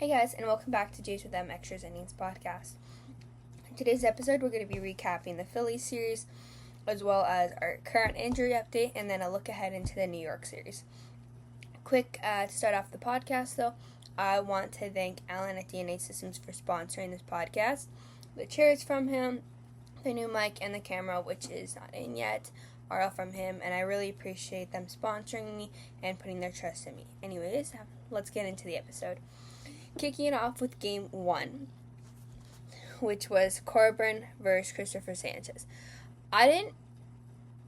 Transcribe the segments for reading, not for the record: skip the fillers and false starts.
Hey guys, and welcome back to JaysWithM Extras Innings podcast. In today's episode, we're going to be recapping the Phillies series, as well as our current injury update, and then a look ahead into the New York series. Quick, to start off the podcast though, I want to thank Alan at DNA Systems for sponsoring this podcast. The chairs from him, the new mic, and the camera, which is not in yet, are all from him, and I really appreciate them sponsoring me and putting their trust in me. Anyways, let's get into the episode. Kicking it off with Game 1, which was Corbin versus Christopher Sanchez. I didn't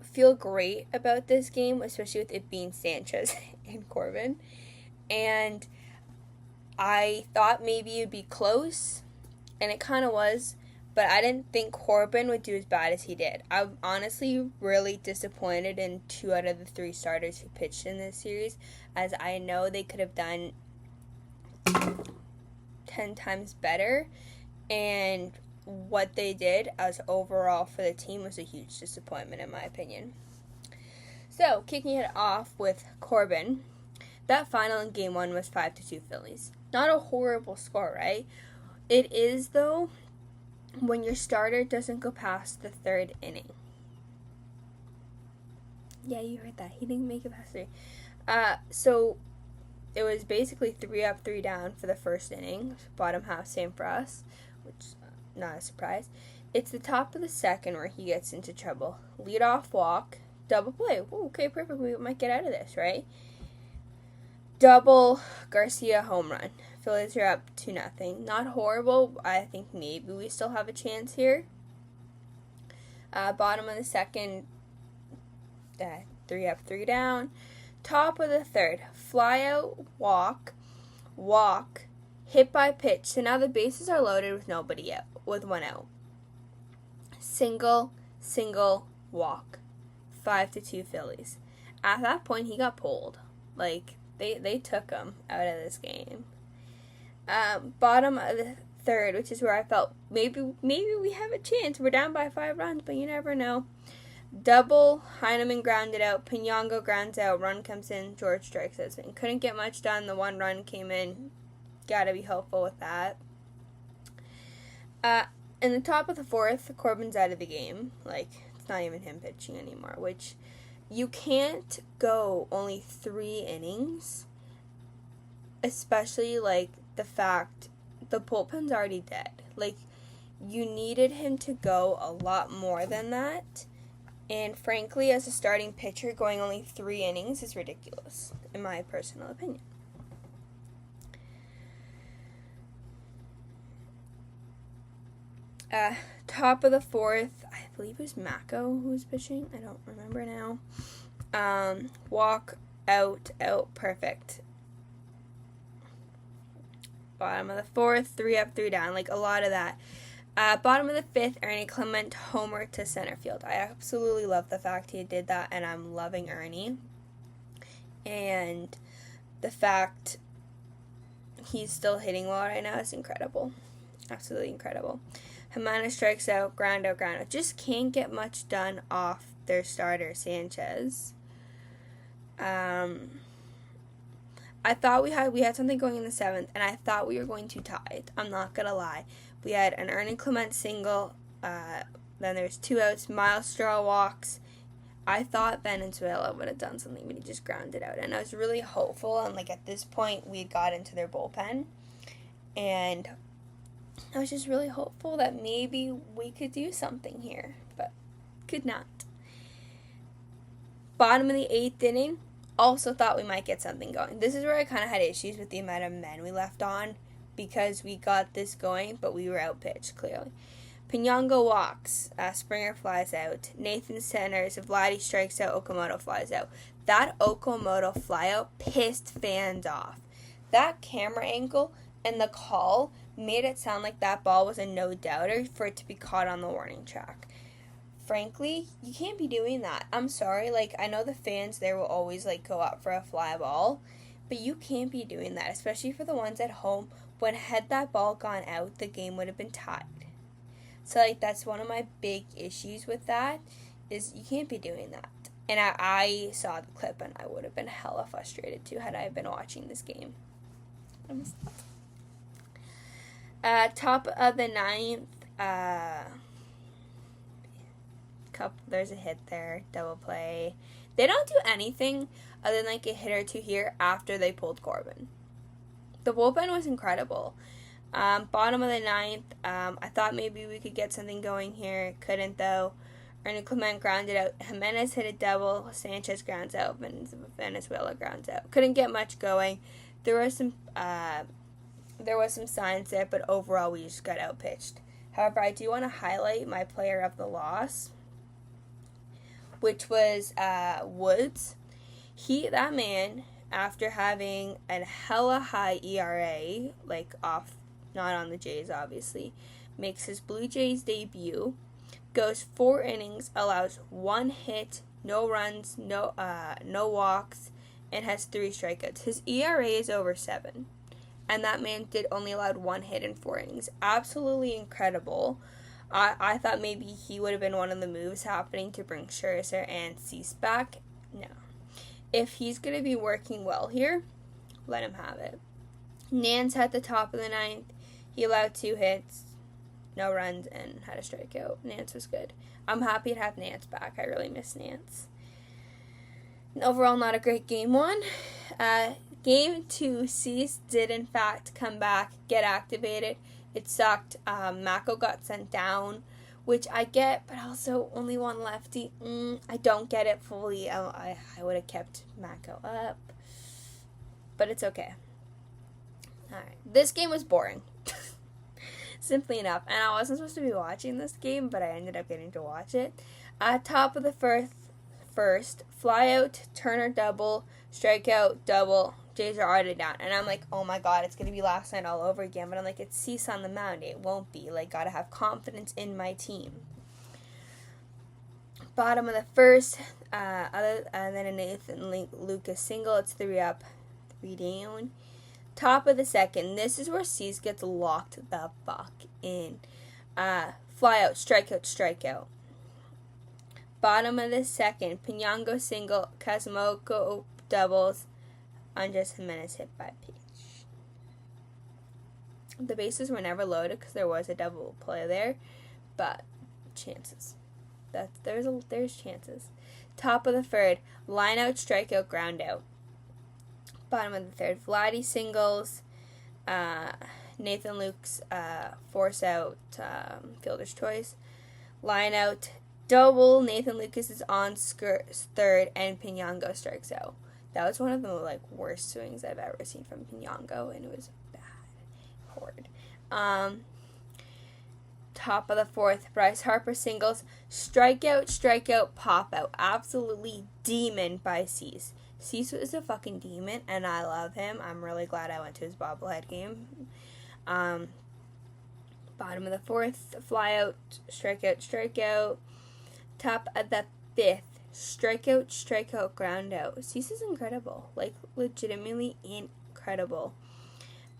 feel great about this game, especially with it being Sanchez and Corbin. And I thought maybe it would be close, and it kind of was, but I didn't think Corbin would do as bad as he did. I'm honestly really disappointed in 2 out of the 3 starters who pitched in this series, as I know they could have done 10 times better, and what they did as overall for the team was a huge disappointment in my opinion. So, kicking it off with Corbin, that final in Game 1 was 5-2 Phillies. Not a horrible score, right? It is, though, when your starter doesn't go past the 3rd inning. Yeah, you heard that. He didn't make it past 3. So it was basically 3 up, 3 down for the first inning. Bottom half, same for us, which not a surprise. It's the top of the second where he gets into trouble. Leadoff walk, double play. Ooh, okay, perfect. We might get out of this, right? Double Garcia home run. Phillies are up 2-0. Not horrible. I think maybe we still have a chance here. Bottom of the second, 3 up, 3 down. Top of the third, fly out, walk, hit by pitch. So now the bases are loaded with nobody out, with 1 out. Single, walk. 5-2 Phillies. At that point, he got pulled. Like, they took him out of this game. Bottom of the third, which is where I felt maybe we have a chance. We're down by 5 runs, but you never know. Double, Heineman grounded out, Pinongo grounds out, run comes in, George strikes us in. Couldn't get much done, the 1 run came in. Gotta be hopeful with that. In the top of the 4th, Corbin's out of the game. Like, it's not even him pitching anymore, which you can't go only 3 innings, especially, like, the fact the bullpen's already dead. Like, you needed him to go a lot more than that. And frankly, as a starting pitcher, going only 3 innings is ridiculous, in my personal opinion. Top of the 4th, I believe it was Mako who was pitching. I don't remember now. Walk, out, perfect. Bottom of the 4th, 3 up, 3 down. Like, a lot of that. Bottom of the 5th, Ernie Clement homer to center field. I absolutely love the fact he did that, and I'm loving Ernie. And the fact he's still hitting well right now is incredible. Absolutely incredible. Jimenez strikes out, ground out. Just can't get much done off their starter, Sanchez. I thought we had something going in the 7th, and I thought we were going to tie it. I'm not going to lie. We had an Ernie Clement single, then there's 2 outs, Miles Straw walks. I thought Venezuela would have done something, but he just grounded out. And I was really hopeful, and like at this point, we got into their bullpen. And I was just really hopeful that maybe we could do something here, but could not. Bottom of the 8th inning, also thought we might get something going. This is where I kind of had issues with the amount of men we left on, because we got this going, but we were outpitched, clearly. Pinongo walks. Springer flies out. Nathan centers. Vladdy strikes out. Okamoto flies out. That Okamoto flyout pissed fans off. That camera angle and the call made it sound like that ball was a no-doubter for it to be caught on the warning track. Frankly, you can't be doing that. I'm sorry. Like, I know the fans there will always, like, go up for a fly ball, but you can't be doing that, especially for the ones at home. When had that ball gone out, the game would have been tied. So, like, that's one of my big issues with that, is you can't be doing that. And I saw the clip, and I would have been hella frustrated, too, had I been watching this game. Top of the ninth, there's a hit there, double play. They don't do anything other than like a hit or two here after they pulled Corbin. The bullpen was incredible. Bottom of the ninth, I thought maybe we could get something going here. Couldn't though. Ernie Clement grounded out. Jimenez hit a double. Sanchez grounds out. Venezuela grounds out. Couldn't get much going. There was some signs there, but overall we just got outpitched. However, I do want to highlight my player of the loss, which was Woods. That man, after having a hella high ERA, like off, not on the Jays obviously, makes his Blue Jays debut, goes 4 innings, allows 1 hit, no runs, no walks, and has 3 strikeouts. His ERA is over 7, and that man only allowed 1 hit in 4 innings. Absolutely incredible. I thought maybe he would have been one of the moves happening to bring Scherzer and Cease back. No. If he's going to be working well here, let him have it. Nance at the top of the ninth. He allowed 2 hits, no runs, and had a strikeout. Nance was good. I'm happy to have Nance back. I really miss Nance. Overall, not a great game 1. Game 2, Cease did in fact come back, get activated. It sucked. Mako got sent down, which I get, but also only 1 lefty. I don't get it fully. I would have kept Mako up, but it's okay. Alright, this game was boring. Simply enough. And I wasn't supposed to be watching this game, but I ended up getting to watch it. Top of the first, fly out, Turner double, strikeout, double, Jays are already down. And I'm like, oh my god, it's going to be last night all over again. But I'm like, it's Cease on the mound. It won't be. Like, gotta have confidence in my team. Bottom of the first, and then a Nathan Lucas single. It's 3 up, 3 down. Top of the second, this is where Cease gets locked the fuck in. Fly out, strikeout. Bottom of the second, Pinango single, Kazumoko doubles, Andres Jimenez hit by pitch. The bases were never loaded because there was a double play there, but chances. There's chances. Top of the third, line out, strikeout, ground out. Bottom of the third, Vladdy singles, Nathan Luke's force out, fielder's choice, line out, double, Nathan Lucas is on third, and Pinango strikes out. That was one of the worst swings I've ever seen from Pinango, and it was bad, horrid. Top of the fourth, Bryce Harper singles, strikeout, pop out, absolutely demon by Cease. Cease is a fucking demon, and I love him. I'm really glad I went to his bobblehead game. Bottom of the fourth, fly out, strikeout. Top of the fifth, strikeout, ground out. Cease is incredible. Legitimately incredible.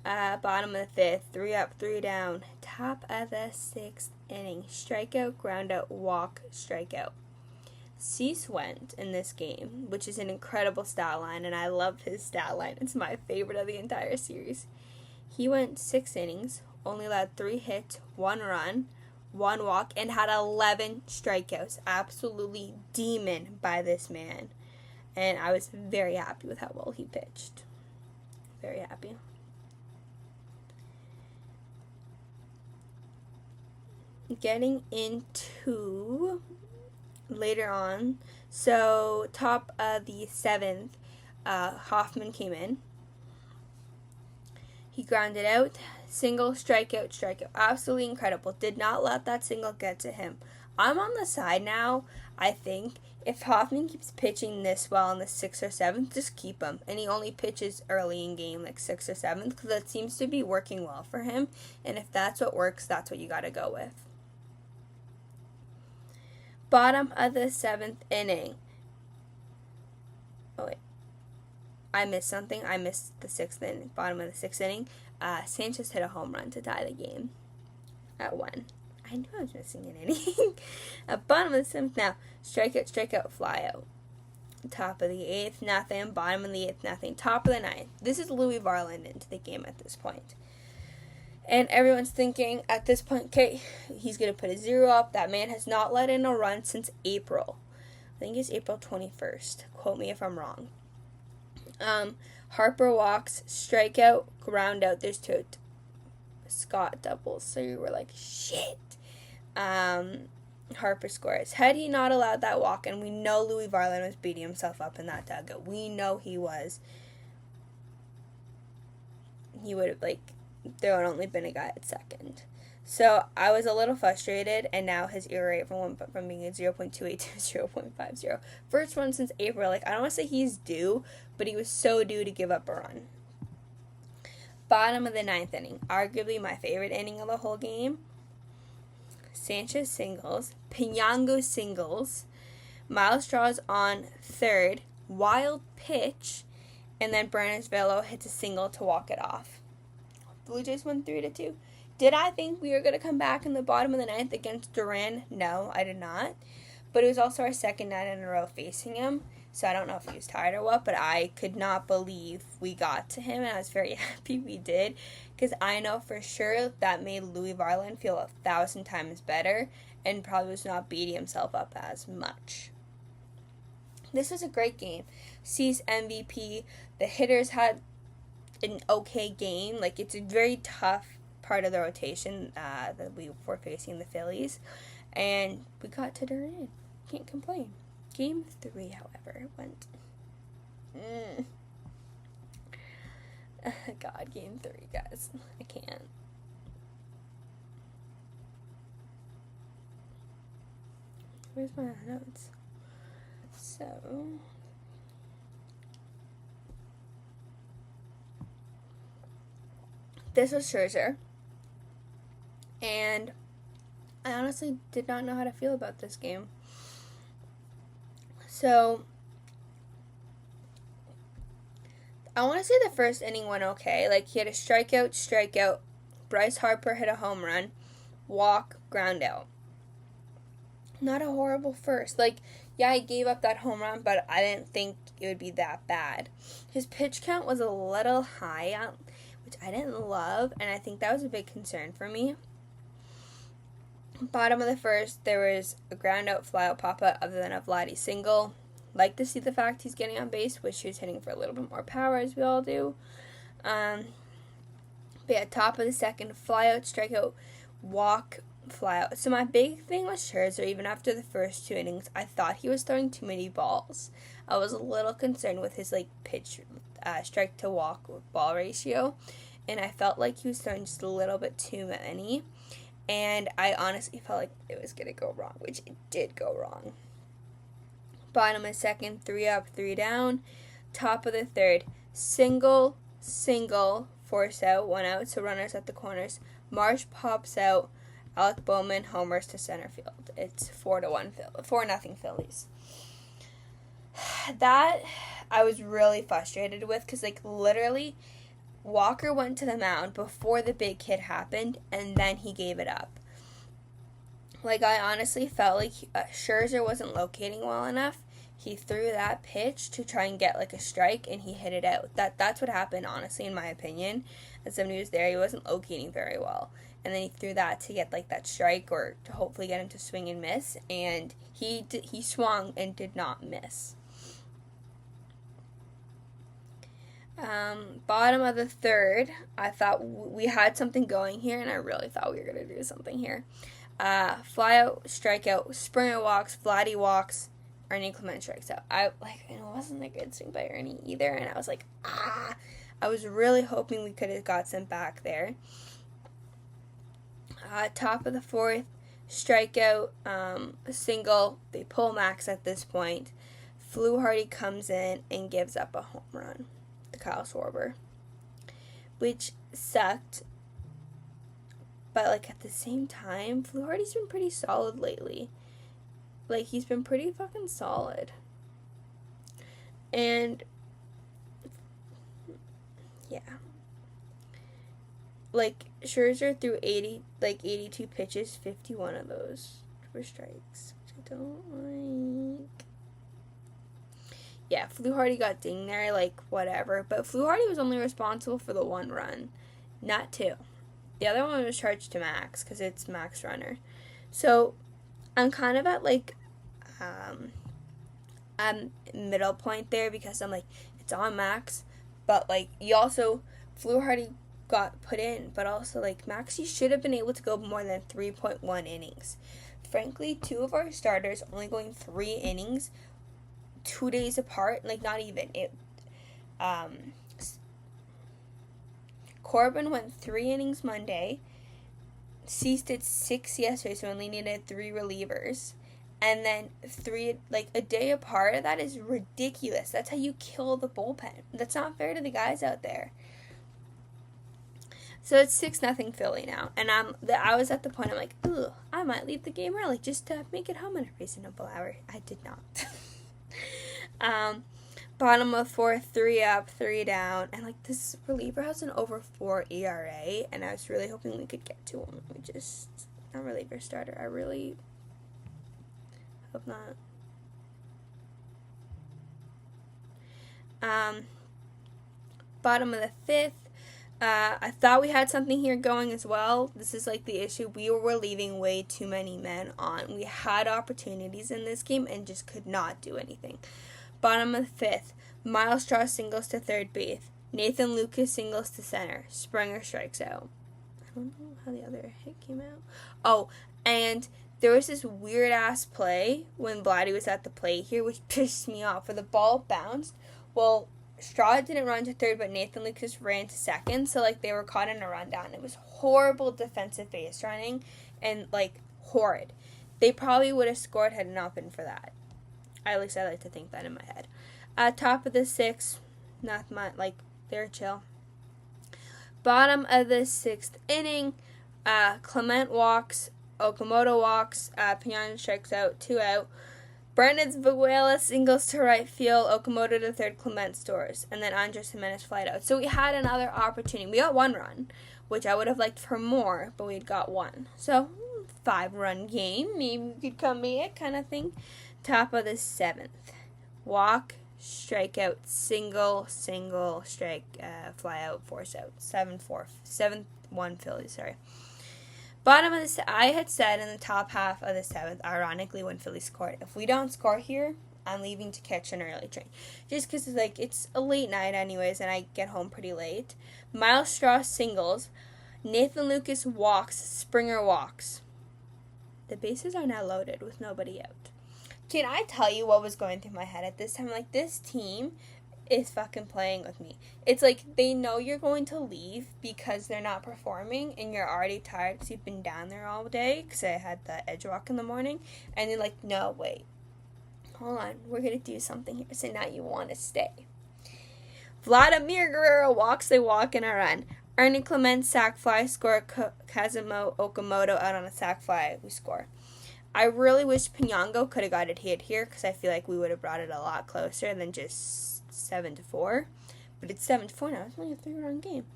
Bottom of the fifth, 3 up, 3 down. Top of the sixth inning, strikeout, ground out, walk, strikeout. Cease went in this game, which is an incredible stat line, and I love his stat line. It's my favorite of the entire series. He went 6 innings, only allowed 3 hits, 1 run, 1 walk, and had 11 strikeouts. Absolutely demon by this man. And I was very happy with how well he pitched. Very happy. Getting into later on, so top of the 7th, Hoffman came in. He grounded out, single, strikeout. Absolutely incredible. Did not let that single get to him. I'm on the side now. I think if Hoffman keeps pitching this well in the 6th or 7th, just keep him. And he only pitches early in game, 6th or 7th, because that seems to be working well for him. And if that's what works, that's what you got to go with. Bottom of the 7th inning. Oh, wait. I missed something. I missed the 6th inning. Bottom of the 6th inning. Sanchez hit a home run to tie the game at 1. I knew I was missing an inning. Bottom of the 7th now. Strikeout, fly out. Top of the 8th, nothing. Bottom of the 8th, nothing. Top of the 9th. This is Louis Varland into the game at this point. And everyone's thinking at this point, okay, he's going to put a 0 up. That man has not let in a run since April. I think it's April 21st. Quote me if I'm wrong. Harper walks, strikeout, ground out. There's 2 Scott doubles. So you were like, shit. Harper scores. Had he not allowed that walk, and we know Louis Varland was beating himself up in that dugout. We know he was. He would have, there would only been a guy at second. So I was a little frustrated, and now his ERA went from being a 0.28 to 0.50. First one since April. I don't want to say he's due, but he was so due to give up a run. Bottom of the 9th inning. Arguably my favorite inning of the whole game. Sanchez singles. Pinango singles. Miles draws on third. Wild pitch. And then Bernes Velo hits a single to walk it off. Blue Jays won 3-2. Did I think we were going to come back in the bottom of the 9th against Duran? No, I did not. But it was also our second night in a row facing him. So I don't know if he was tired or what, but I could not believe we got to him, and I was very happy we did, because I know for sure that made Louis Varland feel 1,000 times better and probably was not beating himself up as much. This was a great game. Cease MVP. The hitters had an okay game. It's a very tough part of the rotation that we were facing the Phillies, and we got to Duran. Can't complain. Game 3, however, went. God, Game 3, guys. I can't. Where's my notes? So. This was Scherzer. And I honestly did not know how to feel about this game. So, I want to say the first inning went okay. He had a strikeout. Bryce Harper hit a home run. Walk, ground out. Not a horrible first. Yeah, he gave up that home run, but I didn't think it would be that bad. His pitch count was a little high, which I didn't love, and I think that was a big concern for me. Bottom of the first, there was a ground out flyout pop-up other than a Vladdy single. Like to see the fact he's getting on base, which he was hitting for a little bit more power, as we all do. But yeah, top of the second, flyout, strikeout, walk, flyout. So my big thing was Scherzer. Even after the first 2 innings, I thought he was throwing too many balls. I was a little concerned with his pitch, strike to walk ball ratio, and I felt like he was throwing just a little bit too many. And I honestly felt like it was going to go wrong, which it did go wrong. Bottom of the second, 3 up, 3 down. Top of the third, single, force out, 1 out, so runners at the corners. Marsh pops out, Alec Bowman homers to center field. It's 4-0 Phillies. That I was really frustrated with, because literally Walker went to the mound before the big hit happened, and then he gave it up. I honestly felt like Scherzer wasn't locating well enough. He threw that pitch to try and get a strike, and he hit it out. That's what happened, honestly, in my opinion. As somebody who was there, he wasn't locating very well. And then he threw that to get that strike, or to hopefully get him to swing and miss. And he swung and did not miss. Bottom of the third, I thought we had something going here, and I really thought we were going to do something here. Flyout, strikeout, Springer walks, Vladdy walks, Ernie Clement strikes out. It wasn't a good swing by Ernie either, and I was I was really hoping we could have got some back there. Top of the fourth, strikeout, a single. They pull Max at this point. Fluharty comes in and gives up a home run to Kyle Schwarber, which sucked. But, at the same time, Fluharty's been pretty solid lately. He's been pretty fucking solid. And, yeah. Scherzer threw 82 pitches, 51 of those were strikes, which I don't like. Yeah, Fluharty got dinged there, whatever. But Fluharty was only responsible for the 1 run, not 2. The other one was charged to max because it's max runner. So I'm kind of at like middle point there because I'm like, it's on max, but like you also Fluharty got put in, but also like Maxie should have been able to go more than 3.1 innings. Frankly, two of our starters only going 3 innings 2 days apart, like not even it. Corbin went 3 innings Monday, ceased at 6 yesterday, so only needed 3 relievers. And then 3, like, a day apart. That is ridiculous. That's how you kill the bullpen. That's not fair to the guys out there. So it's 6-0 Philly now. And I was at the point, I'm like, ugh, I might leave the game early just to make it home in a reasonable hour. I did not. Bottom of 4, 3 up, 3 down. And, like, this reliever has an over 4 ERA. And I was really hoping we could get to him. We just, not reliever starter. I really hope not. Bottom of the 5th. I thought we had something here going as well. This is like the issue. We were leaving way too many men on. We had opportunities in this game and just could not do anything. Bottom of the 5th. Miles Straw singles to third base. Nathan Lucas singles to center. Springer strikes out. I don't know how the other hit came out. Oh, and there was this weird-ass play when Vladdy was at the plate here, which pissed me off, where the ball bounced. Well, Straw didn't run to third, but Nathan Lucas ran to second, so, like, they were caught in a rundown. It was horrible defensive base running and, like, horrid. They probably would have scored had it not been for that. At least I like to think that in my head. Top of the 6th, not much, like, they're chill. Bottom of the 6th inning, Clement walks, Okamoto walks, Pagano strikes out, 2 out. Brandon Viguela singles to right field, Okamoto to third, Clement scores, and then Andres Jimenez flied out. So we had another opportunity. We got 1 run, which I would have liked for more, but we got 1. So 5-run game, maybe we could come back, kind of thing. Top of the 7th, walk, strikeout, single, strike, fly out, force out, 7-1 Phillies, sorry. Bottom of the, I had said in the top half of the 7th, ironically, when Philly scored, if we don't score here, I'm leaving to catch an early train. Just because it's like, it's a late night anyways, and I get home pretty late. Miles Straw singles. Nathan Lucas walks. Springer walks. The bases are now loaded with nobody out. Can I tell you what was going through my head at this time? Like, this team is fucking playing with me. It's like they know you're going to leave because they're not performing and you're already tired because you've been down there all day because I had the edge walk in the morning, and they're like, no, wait, hold on, we're going to do something here. So now you want to stay. Vladimir Guerrero walks, they walk in a run. Ernie Clement sac fly, score. Kazuma Okamoto out on a sac fly, we score. I really wish Pagano could have got it hit here because I feel like we would have brought it a lot closer than just 7-4, but it's 7-4 now. It's only a 3-run game.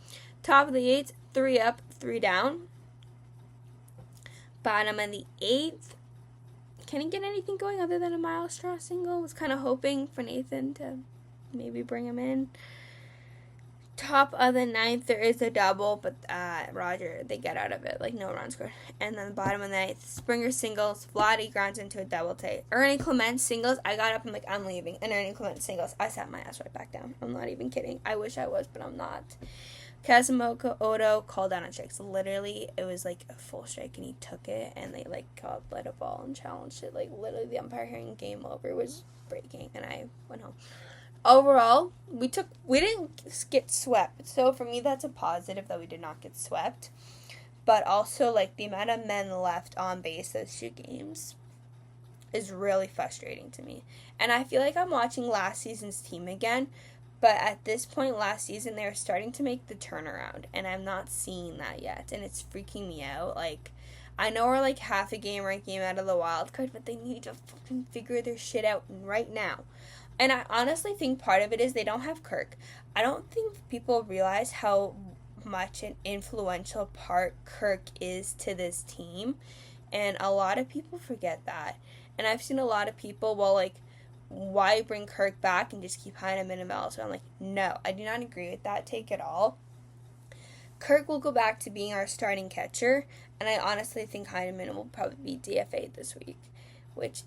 Top of the 8th, 3 up, 3 down. Bottom of the 8th. Can he get anything going other than a Miles Straw single? Was kind of hoping for Nathan to maybe bring him in. Top of the 9th, there is a double, but Roger, they get out of it, like no run scored. And then the bottom of the 9th, Springer singles, Vladdy grounds into a double take. Ernie Clement singles, I got up, I'm like, I'm leaving. And Ernie Clement singles, I sat my ass right back down. I'm not even kidding. I wish I was, but I'm not. Kazumoka Odo called down on strikes. Literally, it was like a full strike, and he took it, and they like let a ball and challenged it. Like, literally, the umpire hearing game over was breaking, and I went home. Overall, we didn't get swept. So for me, that's a positive that we did not get swept. But also, like, the amount of men left on base those 2 games is really frustrating to me. And I feel like I'm watching last season's team again. But at this point last season, they were starting to make the turnaround. And I'm not seeing that yet. And it's freaking me out. Like, I know we're like half a game or a game out of the wild card, but they need to fucking figure their shit out right now. And I honestly think part of it is they don't have Kirk. I don't think people realize how much an influential part Kirk is to this team. And a lot of people forget that. And I've seen a lot of people, well, like, why bring Kirk back and just keep Hyman and Mel? So I'm like, no, I do not agree with that take at all. Kirk will go back to being our starting catcher, and I honestly think Heineman will probably be DFA'd this week, which,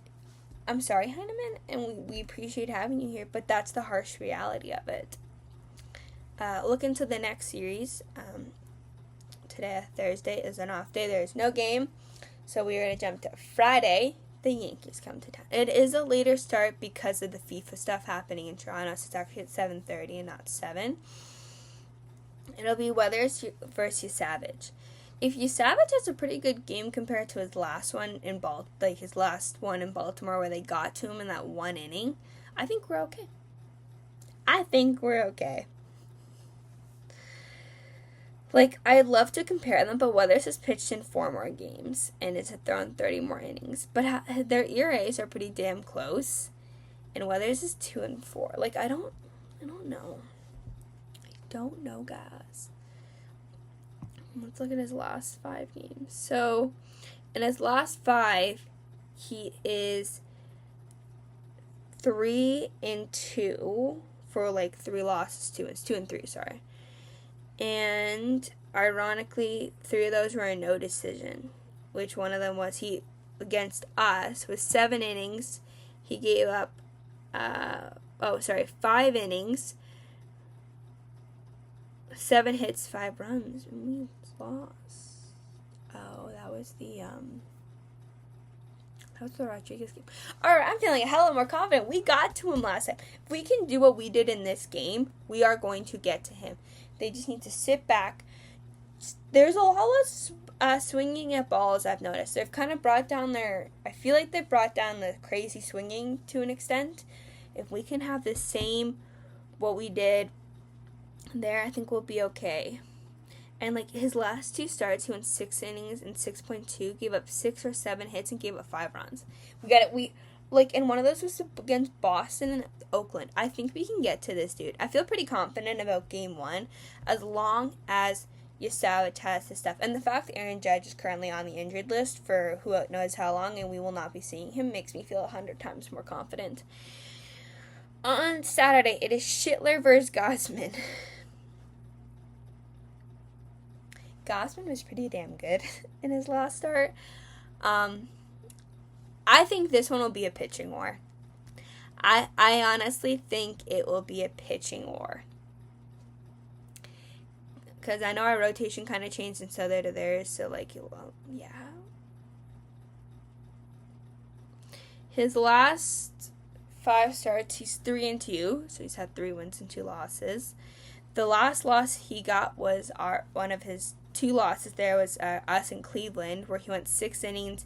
I'm sorry, Heineman, and we appreciate having you here, but that's the harsh reality of it. Look into the next series. Today, Thursday, is an off day. There's no game, so we are going to jump to Friday. The Yankees come to town. It is a later start because of the FIFA stuff happening in Toronto, so it's actually at 7:30 and not 7. It'll be Weathers versus Savage. If Savage has a pretty good game compared to his last one in his last one in Baltimore where they got to him in that one inning, I think we're okay. I'd love to compare them, but Weathers has pitched in 4 more games and has thrown 30 more innings. But their ERAs are pretty damn close, and Weathers is 2-4. I don't know. I don't know, guys. Let's look at his last 5 games. So, in his last 5, he is 3-2 for 3 losses, 2-3, sorry. And ironically, 3 of those were a no decision, which one of them was against us with 7 innings. He gave up 5 innings, 7 hits, 5 runs, and we lost. Oh, that was the Rodriguez game. Alright, I'm feeling a hell of more confident. We got to him last time. If we can do what we did in this game, we are going to get to him. They just need to sit back. There's a lot of swinging at balls, I've noticed. They've kind of brought down I feel like they've brought down the crazy swinging to an extent. If we can have the same, what we did there, I think we'll be okay. And his last 2 starts, he went 6 innings and 6.2, gave up 6 or 7 hits and gave up 5 runs. And one of those was against Boston and Oakland. I think we can get to this dude. I feel pretty confident about game 1 as long as Savage has his stuff. And the fact that Aaron Judge is currently on the injured list for who knows how long and we will not be seeing him makes me feel 100 times more confident. On Saturday, it is Schittler versus Gausman. Gausman was pretty damn good in his last start. I think this one will be a pitching war. I honestly think it will be a pitching war. Because I know our rotation kind of changed and so did theirs. So, yeah. His last 5 starts, he's 3-2. So he's had 3 wins and 2 losses. The last loss he got was one of his 2 losses there was us in Cleveland, where he went 6 innings,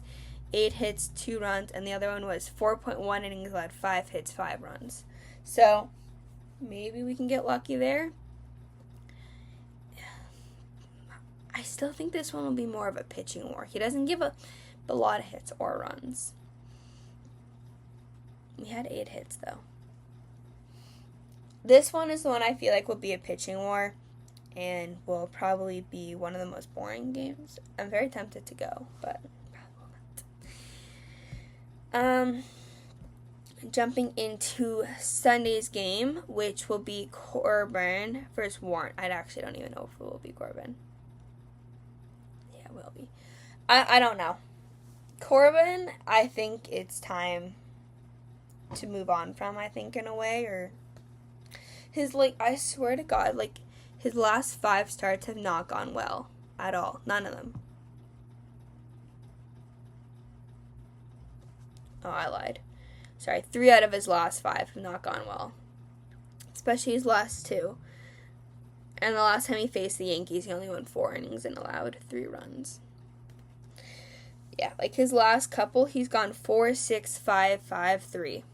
8 hits, 2 runs, and the other one was 4.1 innings, led 5 hits, 5 runs. So, maybe we can get lucky there. I still think this one will be more of a pitching war. He doesn't give up a lot of hits or runs. We had 8 hits, though. This one is the one I feel like will be a pitching war and will probably be one of the most boring games. I'm very tempted to go, but probably not. Jumping into Sunday's game, which will be Corbin versus Warren. I actually don't even know if it will be Corbin. Yeah, it will be. I don't know. Corbin, I think it's time to move on from, I think, in a way, or his, I swear to God, his last 5 starts have not gone well at all. None of them. Oh, I lied. Sorry, 3 out of his last 5 have not gone well. Especially his last 2. And the last time he faced the Yankees, he only went 4 innings and allowed 3 runs. Yeah, his last couple, he's gone 4, 6, 5, 5, 3.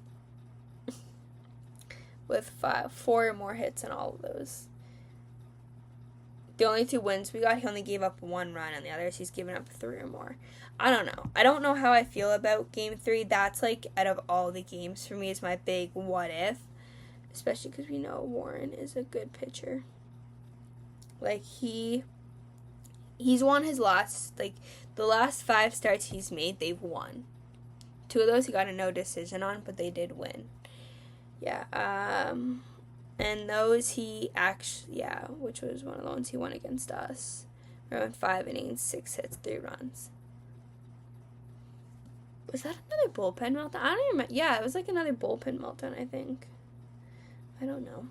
With 4 or more hits in all of those. The only 2 wins we got, he only gave up 1 run, and the others he's given up 3 or more. I don't know. I don't know how I feel about Game 3. That's, out of all the games, for me, is my big what if. Especially because we know Warren is a good pitcher. He's won his last, the last 5 starts he's made, they've won. 2 of those he got a no decision on, but they did win. Yeah, And those he actually, which was one of the ones he won against us. Around 5 innings, 6 hits, 3 runs. Was that another bullpen meltdown? I don't even remember. Yeah, it was like another bullpen meltdown, I think. I don't know.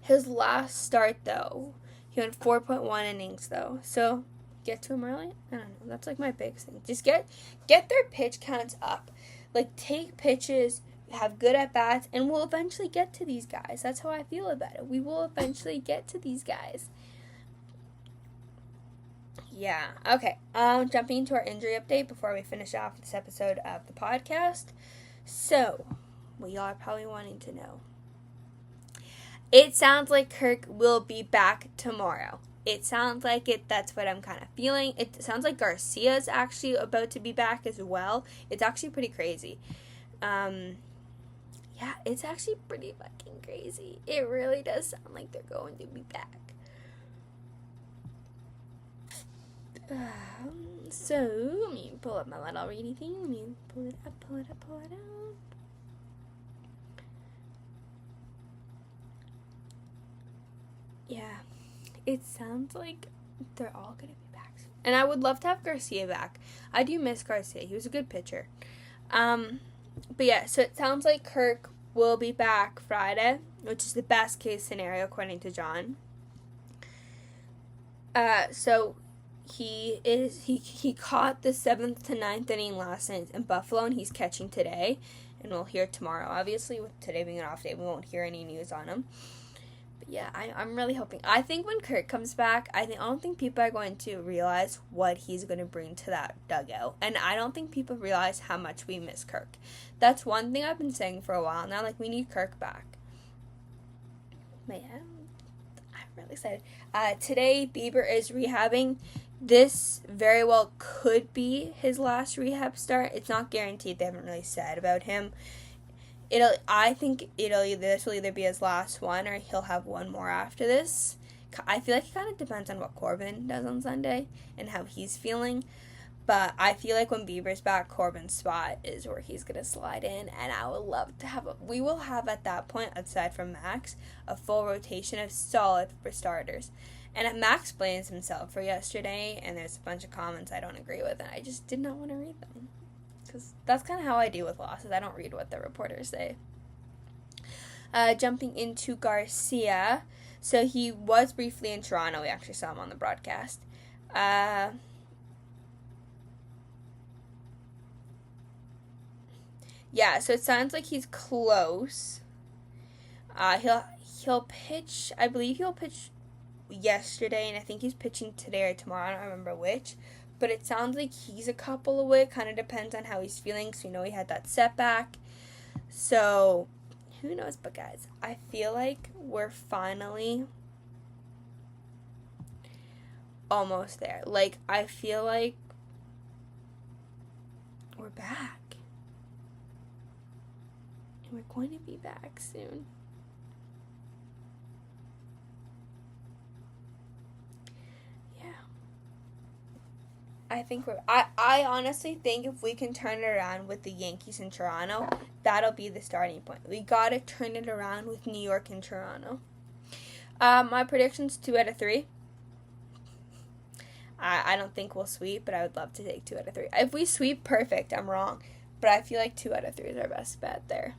His last start, though, he went 4.1 innings, though. So, get to him early? I don't know. That's like my biggest thing. Just get their pitch counts up. Like, take pitches, have good at-bats, and we'll eventually get to these guys. That's how I feel about it. We will eventually get to these guys. Yeah. Okay. Jumping into our injury update before we finish off this episode of the podcast. So, what y'all are probably wanting to know. It sounds like Kirk will be back tomorrow. It sounds like it. That's what I'm kind of feeling. It sounds like Garcia is actually about to be back as well. It's actually pretty crazy. Yeah, it's actually pretty fucking crazy. It really does sound like they're going to be back. So, let me pull up my little reading thing. Let me pull it up. Yeah, it sounds like they're all going to be back soon. And I would love to have Garcia back. I do miss Garcia. He was a good pitcher. But yeah, so it sounds like Kirk will be back Friday, which is the best case scenario according to John. So he caught the 7th to 9th inning last night in Buffalo, and he's catching today, and we'll hear tomorrow. Obviously, with today being an off day, we won't hear any news on him. But yeah, I'm really hoping. I think when Kirk comes back, I don't think people are going to realize what he's going to bring to that dugout, and I don't think people realize how much we miss Kirk. That's one thing I've been saying for a while now. Like, we need Kirk back. But yeah, I'm really excited. Today, Bieber is rehabbing. This very well could be his last rehab start. It's not guaranteed. They haven't really said about him. I think this will either be his last one or he'll have one more after this. I feel like it kind of depends on what Corbin does on Sunday and how he's feeling. But I feel like when Bieber's back, Corbin's spot is where he's going to slide in. And I would love to we will have at that point, aside from Max, a full rotation of solid for starters. And Max blames himself for yesterday, and there's a bunch of comments I don't agree with, and I just did not want to read them. Because that's kind of how I deal with losses. I don't read what the reporters say. Jumping into Garcia. So he was briefly in Toronto. We actually saw him on the broadcast. Yeah, so it sounds like he's close. He'll pitch. I believe he'll pitch yesterday, and I think he's pitching today or tomorrow. I don't remember which. But it sounds like he's a couple away. Kind of depends on how he's feeling, because we know he had that setback. So, who knows? But guys, I feel like we're finally almost there. Like, I feel like we're back. And we're going to be back soon. I honestly think if we can turn it around with the Yankees in Toronto, that'll be the starting point. We gotta turn it around with New York and Toronto. My prediction's 2 out of 3. I don't think we'll sweep, but I would love to take 2 out of 3. If we sweep, perfect. I'm wrong. But I feel like 2 out of 3 is our best bet there.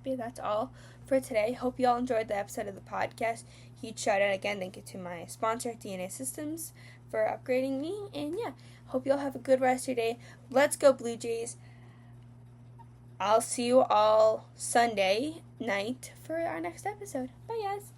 But that's all for today. Hope you all enjoyed the episode of the podcast. Huge shout out again. Thank you to my sponsor, DNA Systems, for upgrading me. And yeah, hope you all have a good rest of your day. Let's go Blue Jays. I'll see you all Sunday night for our next episode. Bye guys.